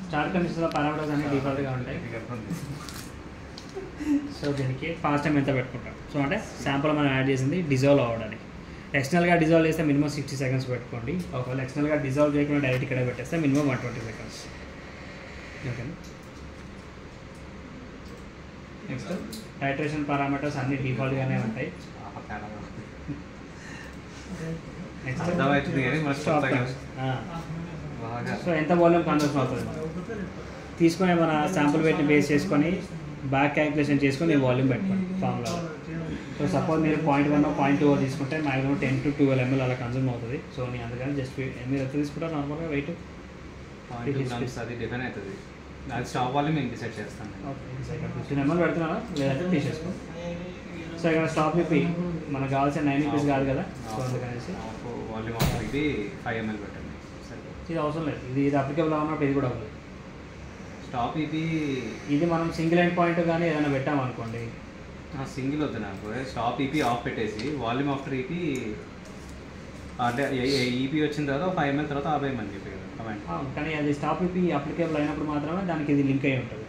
Star కండిషన్లో parameters అన్ని డిఫాల్ట్గా ఉంటాయి. సో దీనికి ఫాస్ట్ టైం ఎంత పెట్టుకుంటాం. సో అంటే శాంపుల్ మనం యాడ్ చేసింది డిజాల్వ్ అవ్వడానికి. ఎక్స్టర్నల్గా డిజాల్వ్ చేస్తే మినిమం 60 సెకండ్స్ పెట్టుకోండి. ఒకవేళ ఎక్స్టర్నల్గా డిజాల్వ్ చేయకుండా డైరెక్ట్ ఇక్కడ పెట్టేస్తే మినిమం 120 సెకండ్స్. ఓకేనా. నెక్స్ట్ టైట్రేషన్ పారామీటర్స్ అన్ని డిఫాల్ట్గానే ఉంటాయి. నెక్స్ట్ సో ఎంత వాల్యూమ్ కన్వర్షన్ అవుతుంది తీసుకొని మన శాంపుల్ వెయిట్ని బేస్ చేసుకొని బ్యాక్ క్యాలిక్యులేషన్ చేసుకొని వాల్యూమ్ పెట్టుకోండి ఫార్ములా. సో సపోజ్ మీరు 0.1 0.2 తీసుకుంటే మ్యాక్సిమం 10 to 12 ml అలా కన్జ్యూమ్ అవుతుంది. సో నేను అందుకని జస్ట్ మీరు ఎంత తీసుకుంటారు నార్మల్గా వెయిట్ 0.2 grams అది డిఫైన్ అవుతుంది. అది స్టాప్ వాల్యూమ్ నేను డిసైడ్ చేస్తాను. ఓకే ఇక్కడ 15 ml పెడుతున్నారా లేదంటే తీసేసుకో. సో ఇక్కడ స్టాప్ ఇప్పి మనకు కావాల్సిన 9 rupees కాదు కదా. సో అందుకనేసి వాల్యూమ్ ఆఫ్ ఇది 5 ml పెట్టండి. ఇది అవసరం లేదు. ఇది అప్లికేబుల్ ఉన్నప్పుడు ఇది కూడా అవ్వలేదు. స్టాప్ ఇది మనం సింగిల్ ఎండ్ పాయింట్ కానీ ఏదైనా పెట్టామనుకోండి. సింగిల్ వద్దు నాకు. స్టాప్ ఈపీ ఆఫ్ పెట్టేసి వాల్యూమ్ ఆఫ్టర్ ఈపీ అంటే ఈపీ వచ్చిన తర్వాత 5 ml తర్వాత 50 ml చెప్పి కదా. కానీ అది స్టాప్ ఈపీ అప్లికేబుల్ అయినప్పుడు మాత్రమే దానికి ఇది లింక్ అయి ఉంటుంది.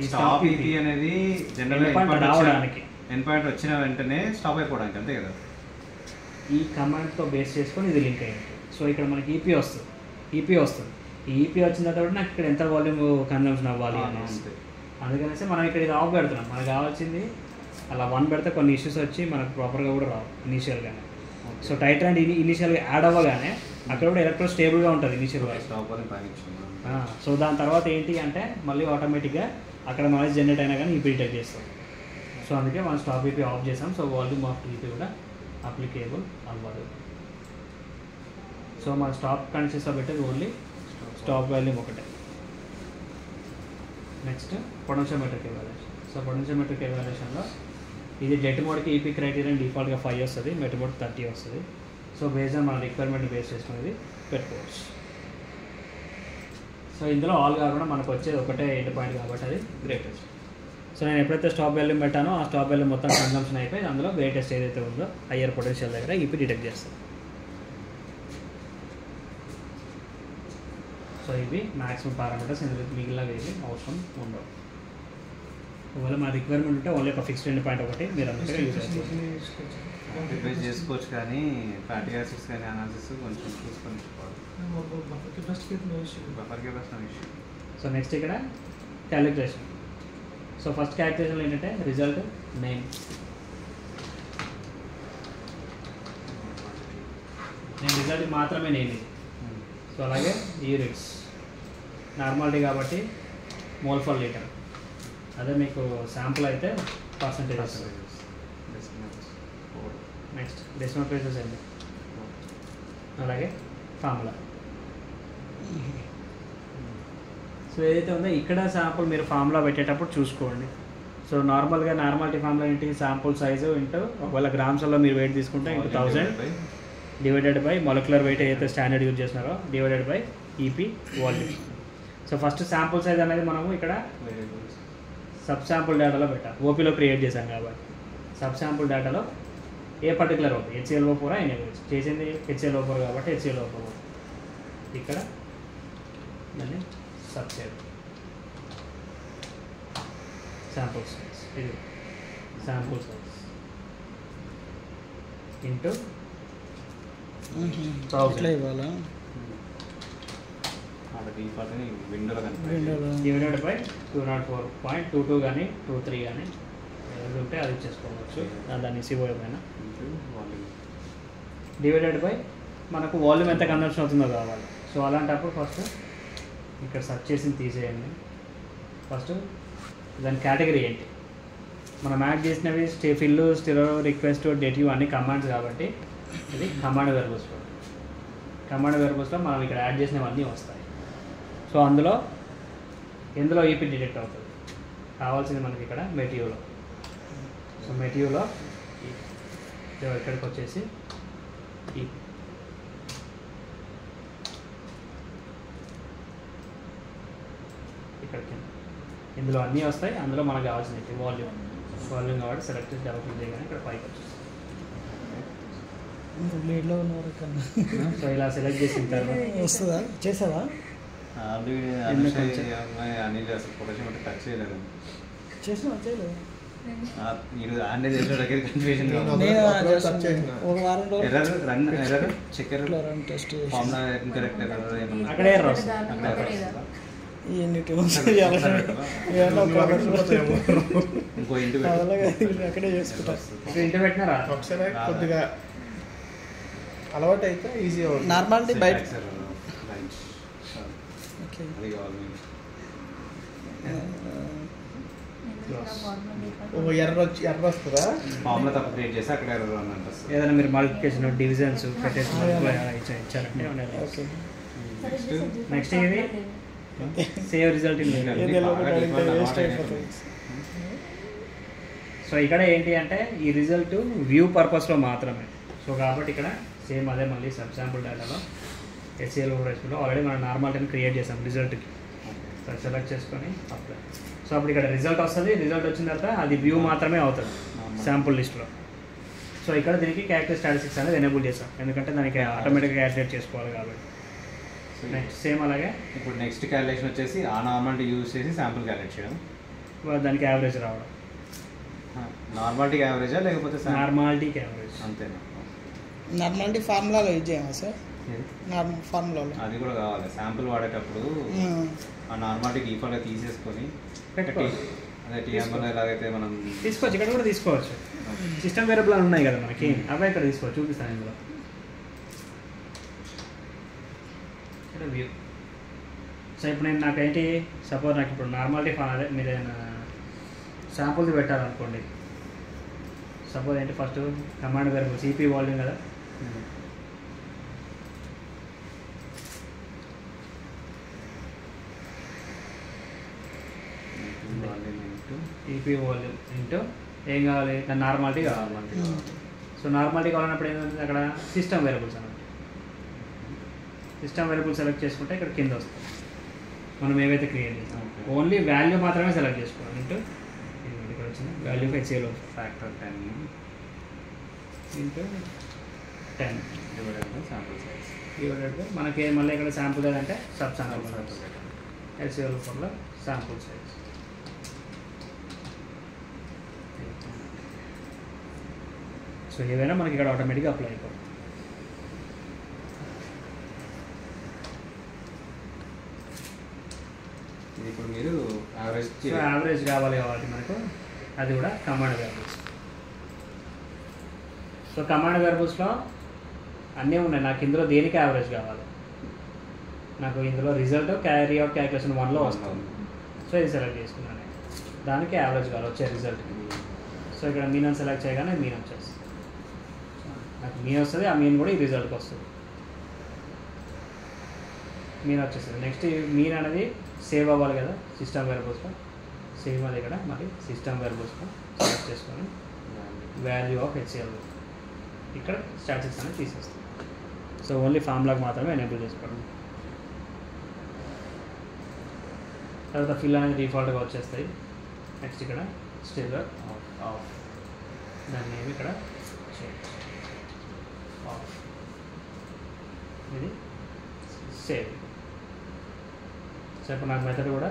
స్టాప్ ఈపీ అనేది జనరల్గా రావడానికి ఎండ్ పాయింట్ వచ్చిన వెంటనే స్టాప్ అయిపోవడానికి అంతే కదా. ఈ కమాండ్తో బేస్ చేసుకొని ఇది లింక్ అయ్యి ఉంటుంది. సో ఇక్కడ మనకి ఈపీ వస్తుంది. ఈ ఈపీ వచ్చిన తర్వాత నాకు ఇక్కడ ఎంత వాల్యూమ్ కన్జంప్షన్ అవ్వాలి అనేసి అందుకనేసి మనం ఇక్కడ ఇది ఆఫ్ పెడుతున్నాం. మనకు కావాల్సింది అలా 1 పెడితే కొన్ని ఇష్యూస్ వచ్చి మనకు ప్రాపర్గా కూడా రావు ఇనీషియల్గానే. సో టైట్ అండ్ ఇనీషియల్గా యాడ్ అవ్వగానే అక్కడ కూడా ఎలక్ట్రో స్టేబుల్గా ఉంటుంది ఇనీషియల్గా. సో దాని తర్వాత ఏంటి అంటే మళ్ళీ ఆటోమేటిక్గా అక్కడ నాయిస్ జనరేట్ అయినా కానీ ఈపీ డిటెక్ట్ చేస్తాం. సో అందుకే మనం స్టాప్ ఈపీ ఆఫ్ చేసాం. సో వాల్యూమ్ ఆఫ్ ఈపీ కూడా అప్లికేబుల్ అవ్వదు. సో మన స్టాప్ కండిషన్స్లో పెట్టేది ఓన్లీ స్టాప్ వాల్యూమ్ ఒకటే. Next potentiometric evaluation. So potentiometric ఎవాల్యుయేషన్లో ఇది జెట్ మోడ్కి ఈపీ క్రైటీరియన్ డిఫాల్ట్గా 5 వస్తుంది, మెట్ మోడ్ 30 వస్తుంది. సో బేస్డ్ ఆన్ మన రిక్వైర్మెంట్ బేస్ చేసుకునేది పెట్టుకోవచ్చు. సో ఇందులో ఆల్ కాకుండా మనకు వచ్చేది ఒకటే ఎండ్ పాయింట్ కాబట్టి అది గ్రేటెస్ట్. సో నేను ఎప్పుడైతే స్టాప్ వాల్యూమ్ పెట్టానో ఆ స్టాప్ వాల్యూమ్ మొత్తం కన్జంప్షన్ అయిపోయి అందులో గ్రేటెస్ట్ ఏదైతే ఉందో హయ్యర్ పొటెన్షియల్ దగ్గర ఈపీ డిటెక్ట్ చేస్తాం. సో ఇవి మ్యాక్సిమం పారామీటర్స్. ఇందులో మిగిలిన ఏవి అవసరం ఉండవు. ఒకవేళ మా రిక్వైర్మెంట్ ఉంటే ఓన్లీ ఒక ఫిక్స్డ్ ఎండ్ పాయింట్ ఒకటి మీరు అందుకే యూజ్ చేసుకోవచ్చు. కానీ ఫ్యాటీ యాసిడ్స్ కానీ అనాలిసిస్ కొంచెం చూసుకొని buffer capacity issue. So next ఇక్కడ క్యాలిక్యులేషన్. సో ఫస్ట్ క్యాలిక్యులేషన్లో ఏంటంటే రిజల్ట్ నేమ్. నేను రిజల్ట్ మాత్రమే నేమ్ ఇది. సో అలాగే యూనిట్స్ నార్మాలిటీ కాబట్టి మోల్ ఫర్ లీటర్. అదే మీకు శాంపుల్ అయితే పర్సంటేజ్ వస్తుంది. నెక్స్ట్ డెసిమల్ ప్లేసెస్ ఏంటి అలాగే ఫార్ములా. సో ఏదైతే ఉందో ఇక్కడ శాంపుల్ మీరు ఫార్ములా పెట్టేటప్పుడు చూసుకోండి. సో నార్మాలిటీ ఫార్ములా ఏంటి శాంపుల్ సైజు ఇంటూ ఒకవేళ గ్రామ్స్లో మీరు వెయిట్ తీసుకుంటే into 1000 divided by molecular weight ఏదైతే స్టాండర్డ్ యూజ్ చేస్తున్నారో divided by EP volume. So first sample size అనేది మనము ఇక్కడ సబ్ శాంపుల్ డేటాలో పెట్టాం. ఓపీలో క్రియేట్ చేశాం కాబట్టి సబ్ శాంపుల్ డేటాలో ఏ పర్టికులర్ ఓపీ HCl-O4 ఎన్ఏబుల్ చేసింది HCl-O4 కాబట్టి HCl-O4 ఇక్కడ దాన్ని సబ్సెట్ శాంపుల్ సైజ్ ఇది శాంపుల్ సైజ్ ఇంటూ 1000 ఇవ్వాలా డివైడెడ్ బై 204.22 కానీ 23 కానీ ఏది ఉంటే అది చేసుకోవచ్చు. దాన్ని సివోయ పైన డివైడెడ్ బై మనకు వాల్యూమ్ ఎంత కన్వర్షన్ అవుతుందో కావాలి. సో అలాంటప్పుడు ఫస్ట్ ఇక్కడ సెర్చ్ చేసి తీసేయండి. ఫస్ట్ దాని కేటగిరీ ఏంటి మనం యాడ్ చేసినవి ఫిల్ స్టిరో రిక్వెస్ట్ డేటివ్ అన్ని కమాండ్స్ కాబట్టి ఇది కమాండ్ వెర్బస్లో మనం ఇక్కడ యాడ్ చేసినవన్నీ వస్తాయి. సో ఎందులో ఈపీ డిటెక్ట్ అవుతుంది కావాల్సింది మనకి ఇక్కడ మెటీరియల్లో. సో మెటీరియల్లో ఇక్కడికి వచ్చేసి ఇక్కడికి ఇందులో అన్నీ వస్తాయి. అందులో మనకు కావాల్సినవి వాల్యూమ్ కాబట్టి సెలెక్ట్ డబుల్ క్లిక్ చేయగానే ఇక్కడ పైకి వచ్చేస్తుంది. బ్లేడ్లో ఉన్నారు కన్నా సో ఇలా సెలెక్ట్ చేసిన తర్వాత వస్తుందా చేసావా ఆల్రెడీ అనిల్ అసలు ఫోటోషాప్ టచ్ చేయలేదు. చేసినా చేయలేదు మీరు ఆన్నే చేసిన దగ్గర కన్ఫ్యూజన్ ఒక వారం రోజులు error run error check error run test formula incorrect error ఏమన్నా అక్కడే ఎర్రర్ వస్తుంది. ఇంకో ఇంటి అక్కడే చేసుకుంటా. ఇక్కడ ఇంటి పెట్టినారా? ఒకసారి కొద్దిగా అలవాటు అయితే ఈజీ అవుతుంది. నార్మాలిటీ బయట ఓకే అది కావాలి. ఎర్ర వస్తుందా? ఫార్ములా తప్పు క్రియేట్ చేసి అక్కడ ఎర్రర్ అని అంటారు. ఏదైనా మీరు మల్టిప్లికేషన్ డివిజన్స్ పెట్టేసి ఇచ్చారంటే ఓకే నెక్స్ట్ ఇది సేవ్ రిజల్ట్ ఇన్ సో ఇక్కడ ఏంటి అంటే ఈ రిజల్ట్ వ్యూ పర్పస్లో మాత్రమే. సో కాబట్టి ఇక్కడ సేమ్ అదే మళ్ళీ సబ్ శాంపుల్ డేటాలో HCL ఓవర్లో ఆల్రెడీ మనం నార్మల్ టైం క్రియేట్ చేసాం రిజల్ట్కి. సో సెలెక్ట్ చేసుకొని అప్లై. సో అప్పుడు ఇక్కడ రిజల్ట్ వస్తుంది. రిజల్ట్ వచ్చిన తర్వాత అది వ్యూ మాత్రమే అవుతుంది శాంపుల్ లిస్ట్లో. సో ఇక్కడ దీనికి క్యారెక్టర్ స్టాటిస్టిక్స్ అనేది ఎనేబుల్ చేసాం, ఎందుకంటే దానికి ఆటోమేటిక్గా క్యాలిక్యులేట్ చేసుకోవాలి కాబట్టి. నెక్స్ట్ సేమ్ అలాగే ఇప్పుడు నెక్స్ట్ క్యాలిక్యులేషన్ వచ్చేసి ఆ నార్మాలిటీ యూజ్ చేసి శాంపుల్ క్యాలిక్యులేట్ చేయడం, దానికి యావరేజ్ రావడం. నార్మాలిటీకి యావరేజా లేకపోతే నార్మాలిటీకి యావరేజ్ అంతేనా? నార్మాలిటీ ఫార్ములాలో యూజ్ చేయమా సార్? నార్మల్ ఫార్ములాలో అది కూడా కావాలి. శాంపుల్ వాడేటప్పుడు ఆ నార్మాలిటీ డిఫాల్ట్గా తీసేసుకొని పెట్టుకోవచ్చు. అదే టీఎంఎల్ ఎలాగైతే మనం తీసుకోవచ్చు, ఇక్కడ కూడా తీసుకోవచ్చు. సిస్టమ్ వేరియబుల్ అని ఉన్నాయి కదా మనకి, అవే ఇక్కడ తీసుకోవచ్చు. చూపిస్తాను ఇందులో. ఇక్కడ వ్యూ. సో ఇప్పుడు నేను నాకేంటి సపోజ్ నాకు ఇప్పుడు నార్మాలిటీ అదే మీరు ఏదైనా శాంపుల్ది పెట్టాలనుకోండి. సపోజ్ ఏంటి first command variable CP volume కదా, ఈపీ వాల్యూమ్ ఇంటూ ఏం కావాలి, దాని నార్మాలిటీ కావాలి. సో నార్మాలిటీ కావాలన్నప్పుడు ఏంటంటే అక్కడ సిస్టమ్ వేరియబుల్స్ అన్నమాట. సిస్టమ్ వేరియబుల్ సెలెక్ట్ చేసుకుంటే ఇక్కడ కింద వస్తుంది మనం ఏవైతే క్రియేట్ చేస్తాం. ఓన్లీ వాల్యూ మాత్రమే సెలెక్ట్ చేసుకోవాలి. ఇంటూ ఇక్కడ వచ్చింది value HCL factor 10 into 10 sample size divided by మనకి మళ్ళీ ఇక్కడ శాంపుల్ ఏదంటే సబ్ శాంపుల్ HCL ఫోర్లో శాంపుల్ సైజ్. సో ఏవైనా మనకి ఇక్కడ ఆటోమేటిక్గా అప్లై అయిపోతుంది. ఇది ఇప్పుడు మీరు యావరేజ్ సో యావరేజ్ కావాలి కాబట్టి మనకు అది కూడా కమాండ్ వేరియబుల్స్. సో కమాండ్ వేరియబుల్స్లో అన్నీ ఉన్నాయి. నాకు ఇందులో దేనికి యావరేజ్ కావాలి, నాకు ఇందులో రిజల్ట్ క్యారీ అవుట్ క్యాలిక్యులేషన్ 1లో వస్తుంది. సో ఇది సెలెక్ట్ చేసుకున్నాను, దానికి యావరేజ్ కావాలి వచ్చే రిజల్ట్కి. సో ఇక్కడ మీన్ అని సెలెక్ట్ చేయగానే మీన్ వచ్చేస్తుంది. నాకు మీన్ వస్తుంది, ఆ మీన్ కూడా ఈ రిజల్ట్కి వస్తుంది. మీన్ వచ్చేస్తుంది. నెక్స్ట్ మీన్ అనేది సేవ్ అవ్వాలి కదా సిస్టమ్ వేరియబుల్స్లో. సేమ్ అది ఇక్కడ మరి సిస్టమ్ వేరియబుల్స్లో సెలెక్ట్ చేసుకొని వాల్యూ ఆఫ్ HCL ఇక్కడ స్టాటిస్టిక్స్ అనేది తీసేస్తాం. సో ఓన్లీ ఫార్ములాకి మాత్రమే ఎనేబుల్ చేసుకోవడం. తర్వాత ఫిల్ అనేది డిఫాల్ట్గా వచ్చేస్తాయి. నెక్స్ట్ ఇక్కడ స్టిల్ ఆఫ్ దాన్ని ఏమి ఇక్కడ చేంజ్ ఆఫ్, ఇది సేవ్. సో ఇప్పుడు నాకు మెథడ్ కూడా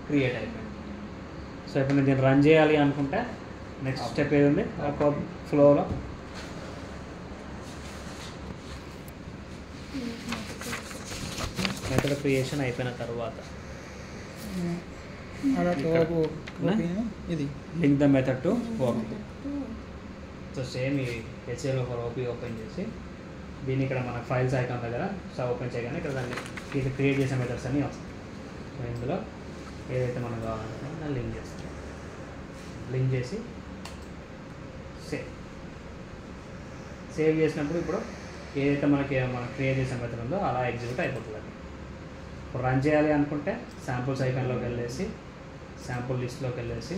క్రియేట్ అయిపోయింది. సో ఇప్పుడు నేను దీన్ని రన్ చేయాలి అనుకుంటే నెక్స్ట్ స్టెప్ ఏది ఉంది, ఒక ఫ్లోలో మెథడ్ క్రియేషన్ అయిపోయిన తర్వాత ఇది link the method to OP. So same ఈ HCL ఓపీ ఓపెన్ చేసి దీన్ని ఇక్కడ మన ఫైల్స్ ఐకాన్ దగ్గర సో ఓపెన్ చేయగానే ఇక్కడ దాన్ని ఇది క్రియేట్ చేసే మెథడ్స్ అన్నీ వస్తాయి. సో ఇందులో ఏదైతే మనం కావాలనుకుంటున్నామో దాన్ని లింక్ చేస్తాం. లింక్ చేసి సేవ్ చేసినప్పుడు ఇప్పుడు ఏదైతే మనం క్రియేట్ చేసిన మెథడ్ ఉందో అలా ఎగ్జిక్యూట్ అయిపోతుంది. అది ఇప్పుడు రన్ చేయాలి అనుకుంటే శాంపుల్స్ ఐకాన్లోకి వెళ్ళేసి శాంపుల్ లిస్ట్లోకి వెళ్ళేసి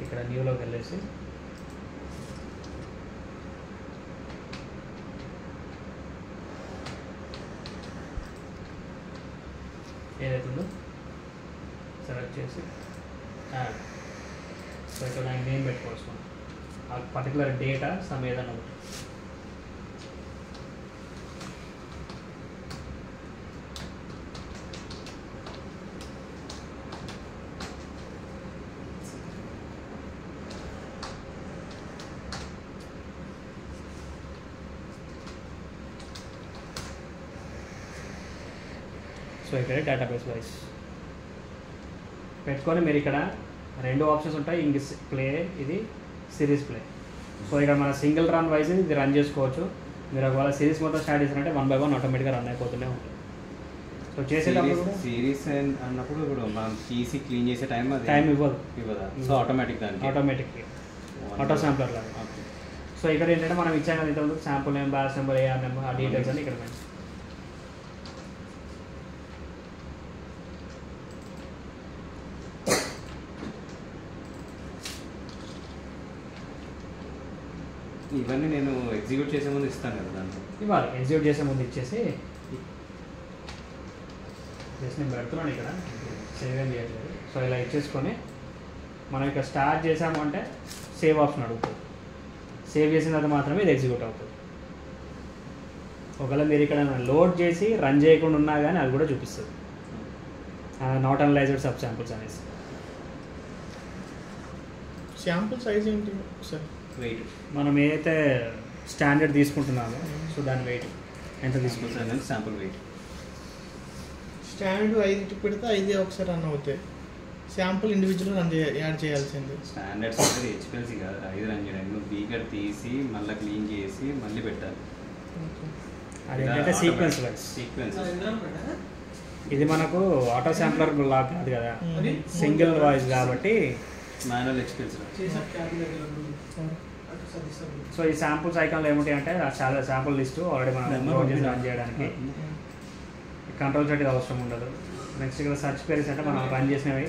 ఇక్కడ న్యూలోకి వెళ్ళేసి ఏదైతే ఉందో సెలెక్ట్ చేసి యాడ్. సో ఇక్కడ నేను నేమ్ పెట్టుకోవచ్చు, ఆ పర్టికులర్ డేటా సమ్ ఏదైనా ఒకటి సో ఇక్కడ డేటాబేస్ వైస్ పెట్టుకొని మీరు ఇక్కడ 2 ఆప్షన్స్ ఉంటాయి, ఇంక ప్లే, ఇది సిరీస్ ప్లే. సో ఇక్కడ మన సింగిల్ రన్ వైజ్ ఇది రన్ చేసుకోవచ్చు. మీరు ఒకవేళ సిరీస్ మొత్తం స్టార్ట్ చేసినట్టే 1 by 1 ఆటోమేటిక్గా రన్ అయిపోతూనే ఉంటుంది. సో చేసేటప్పుడు కూడా సిరీస్ అన్నప్పుడు ఇప్పుడు మనం తీసి క్లీన్ చేసే టైం ఇవ్వదు. సో ఆటోమేటిక్ దానికి ఆటోమేటిక్ ఆటో శాంప్లర్ లాగా. సో ఇక్కడ ఏంటంటే మనం ఇచ్చాం కదా ఇంతకుముందు sample name, batch number, AR number, ఆ డీటెయిల్స్ అని ఇక్కడ మెన్షన్. ఇవన్నీ నేను ఎగ్జిక్యూట్ చేసే ముందు ఇస్తాను కదా దాంట్లో. ఇవ్వాలి, ఎగ్జిక్యూట్ చేసే ముందు ఇచ్చేసి జస్ట్ నేను పెడుతున్నాను ఇక్కడ, సేవ్ ఏం చేయట్లేదు. సో ఇలా ఇచ్చేసుకొని మనం ఇక్కడ స్టార్ట్ చేసాము అంటే సేవ్ ఆప్షన్ అడుగుతుంది. సేవ్ చేసిన తర్వాత మాత్రమే ఇది ఎగ్జిక్యూట్ అవుతుంది. ఒకవేళ మీరు ఇక్కడ లోడ్ చేసి రన్ చేయకుండా ఉన్నా కానీ అది కూడా చూపిస్తుంది, నాట్ అనలైజ్డ్ సబ్ శాంపుల్స్ అనేసి. శాంపుల్ సైజ్ ఏంటి సార్? వెయిట్ మనం ఏదైతే స్టాండర్డ్ తీసుకుంటున్నామో సో దాని వెయిట్ ఎంత తీసుకుంటాం, శాంపుల్ వెయిట్. స్టాండర్డ్ 5 పెడితే 5 ఒకసారి రన్ అవుతాయి. శాంపుల్ ఇండివిజువల్ రన్ యాడ్ చేయాల్సింది. స్టాండర్డ్స్ అంటే హెచ్పిఎల్సీ కాదు, 5 రన్ చేయడానికి నువ్వు బీకర్ తీసి మళ్ళీ క్లీన్ చేసి మళ్ళీ పెట్టాలి. అదేంటంటే సీక్వెన్స్ వైజ్. సీక్వెన్స్ ఇది మనకు ఆటో శాంప్లర్ లాగా కాదు కదా, సింగిల్ వాయిస్ కాబట్టి మాన్యువల్ హెచ్పిఎల్సీ. సో ఈ శాంపుల్స్ ఐకాన్లో ఏమిటి అంటే చాలా శాంపుల్ లిస్టు ఆల్రెడీ మనం లోడ్ చేసి రన్ చేయడానికి. కంట్రోల్ సెట్ అవసరం ఉండదు. నెక్స్ట్ ఇక్కడ సర్చ్ క్వెరీస్ అంటే మనం రన్ చేసినవి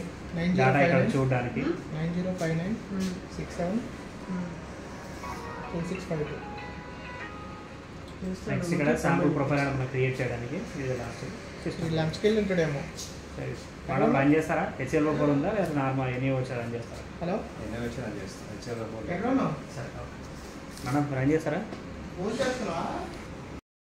డేటా ఇక్కడ చూడడానికి. 9059672652. నెక్స్ట్ ఇక్కడ శాంపుల్ ప్రొఫైల్ అని మనం క్రియేట్ చేయడానికి ఇది లాస్ట్ సిస్టమ్. లంచ్కి వెళ్ళి ఉంటాడేమో. మేడం రన్ చేస్తారా? హెచ్ఎల్ ఓపర్ ఉందా లేదా నార్మల్ ఎనీ వచ్చి రన్ చేస్తారా? హలో ఎన్నో వచ్చి రన్ చేస్తాను. ఎక్కడ ఉన్నావు? సరే మేడం రన్ చేస్తారా? ఫోన్ చేస్తున్నావా?